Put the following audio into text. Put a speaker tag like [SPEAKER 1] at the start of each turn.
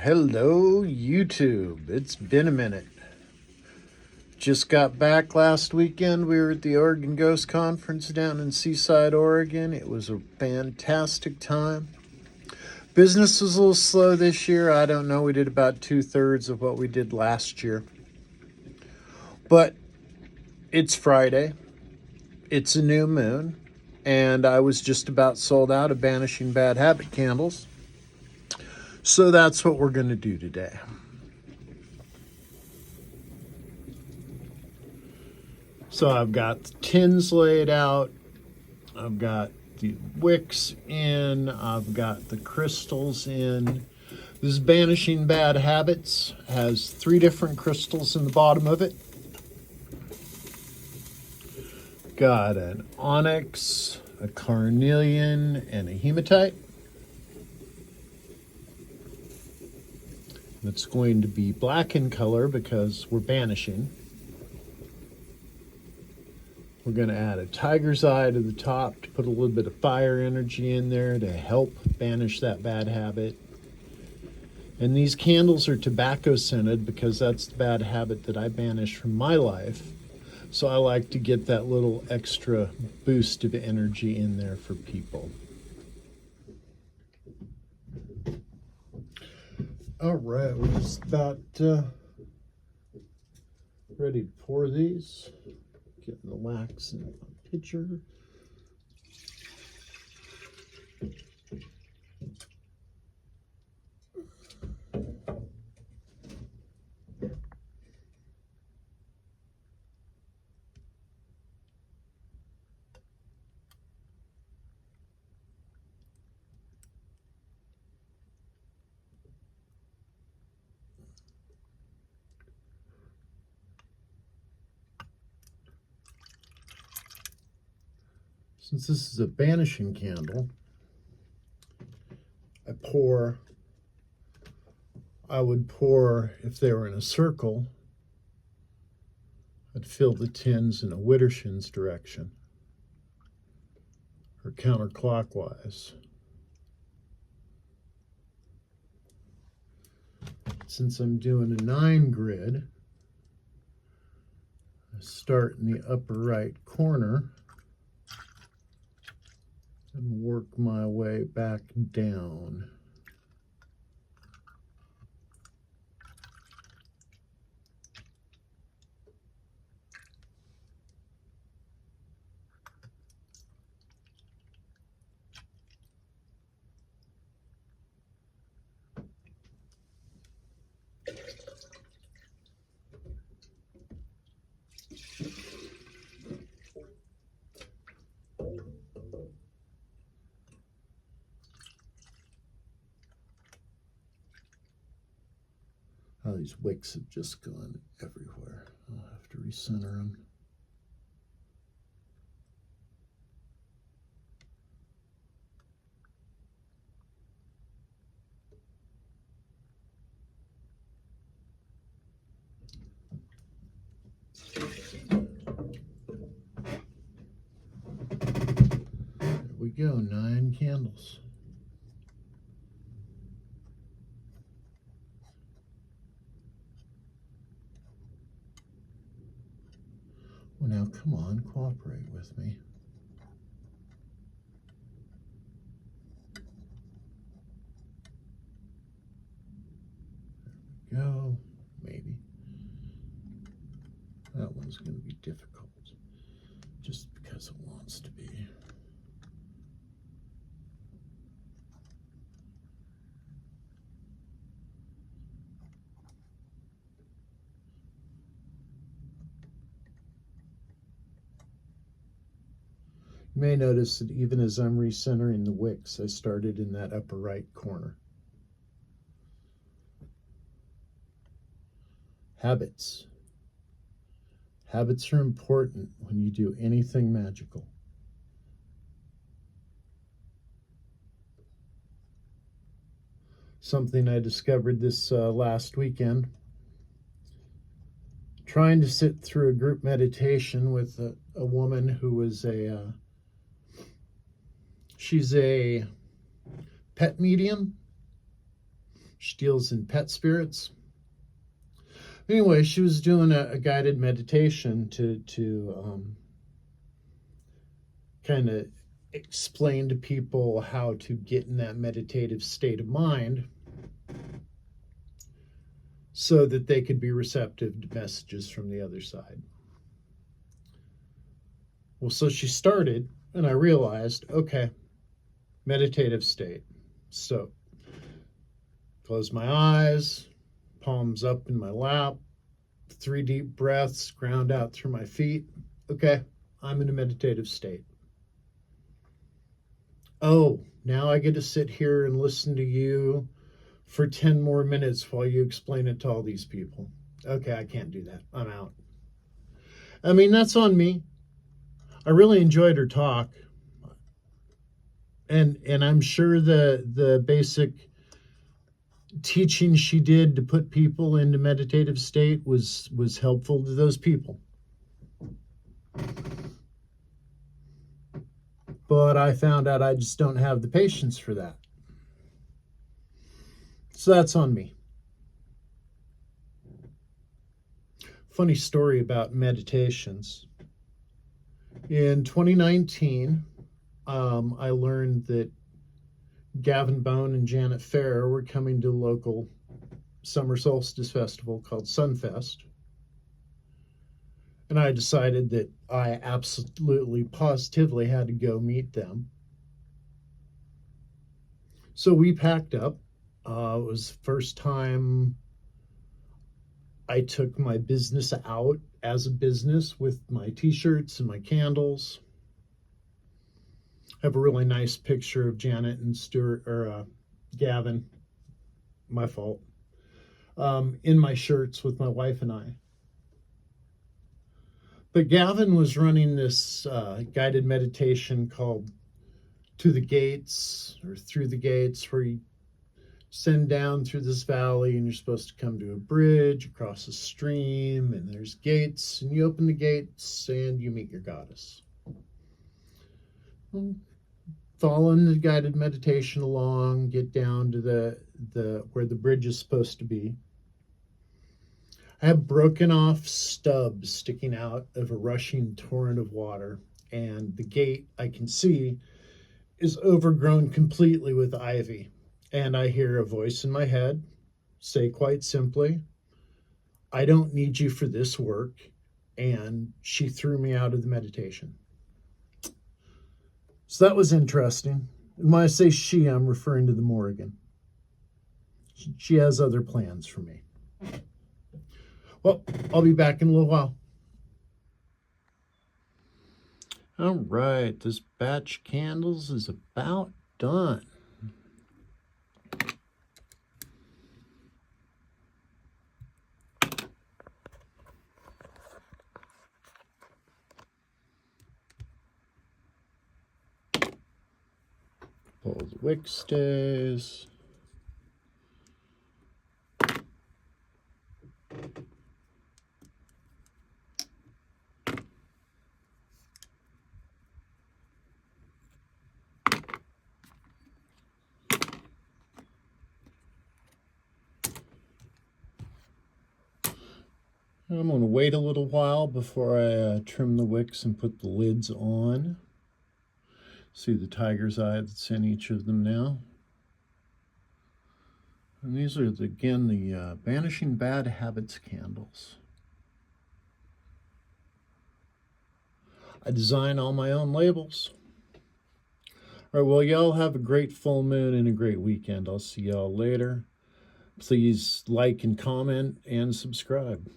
[SPEAKER 1] Hello, YouTube. It's been a minute. Just got back last weekend. We were at the Oregon Ghost Conference down in Seaside, Oregon. It was a fantastic time. Business was a little slow this year. I don't know. We did about 2/3 of what we did last year. But it's Friday. It's a new moon. And I was just about sold out of Banishing Bad Habit candles. So that's what we're going to do today. So I've got the tins laid out. I've got the wicks in. I've got the crystals in. This is Banishing Bad Habits. Has 3 different crystals in the bottom of it. Got an onyx, a carnelian, and a hematite. It's going to be black in color because we're banishing. We're going to add a tiger's eye to the top to put a little bit of fire energy in there to help banish that bad habit. And these candles are tobacco scented because that's the bad habit that I banished from my life. So I like to get that little extra boost of energy in there for people. All right, we're just about ready to pour these. Getting the wax in the pitcher. Since this is a banishing candle, I would pour, if they were in a circle, I'd fill the tins in a Widdershins direction, or counterclockwise. Since I'm doing a 9 grid, I start in the upper right corner and work my way back down. Oh, these wicks have just gone everywhere. I'll have to recenter them. There we go, 9 candles. Well, now come on, cooperate with me. There we go. Maybe. That one's going to be difficult, just because it wants to be. You may notice that even as I'm recentering the wicks, I started in that upper right corner. Habits. Habits are important when you do anything magical. Something I discovered this last weekend. Trying to sit through a group meditation with a woman who was she's a pet medium. She deals in pet spirits. Anyway, she was doing a guided meditation to kind of explain to people how to get in that meditative state of mind so that they could be receptive to messages from the other side. Well, so she started, and I realized, okay, meditative state. So, close my eyes, palms up in my lap, 3 deep breaths, ground out through my feet. Okay, I'm in a meditative state. Oh, now I get to sit here and listen to you for 10 more minutes while you explain it to all these people. Okay, I can't do that. I'm out. I mean, that's on me. I really enjoyed her talk. And I'm sure the basic teaching she did to put people into meditative state was helpful to those people. But I found out I just don't have the patience for that. So that's on me. Funny story about meditations. In 2019, I learned that Gavin Bone and Janet Fair were coming to a local summer solstice festival called Sunfest. And I decided that I absolutely, positively had to go meet them. So we packed up. It was the first time I took my business out as a business with my t-shirts and my candles. I have a really nice picture of Janet and Gavin, my fault, in my shirts with my wife and I. But Gavin was running this guided meditation called To the Gates, or Through the Gates, where you send down through this valley and you're supposed to come to a bridge across a stream, and there's gates, and you open the gates and you meet your goddess. Following the guided meditation along, get down to the where the bridge is supposed to be. I have broken off stubs sticking out of a rushing torrent of water, and the gate I can see is overgrown completely with ivy. And I hear a voice in my head say quite simply, I don't need you for this work. And she threw me out of the meditation. So that was interesting. And when I say she, I'm referring to the Morrigan. She has other plans for me. Well, I'll be back in a little while. All right, this batch candles is about done. Pull the wick stays. I'm going to wait a little while before I trim the wicks and put the lids on. See the tiger's eye that's in each of them now. And these are, again, the Banishing Bad Habits candles. I design all my own labels. All right, well, y'all have a great full moon and a great weekend. I'll see y'all later. Please like and comment and subscribe.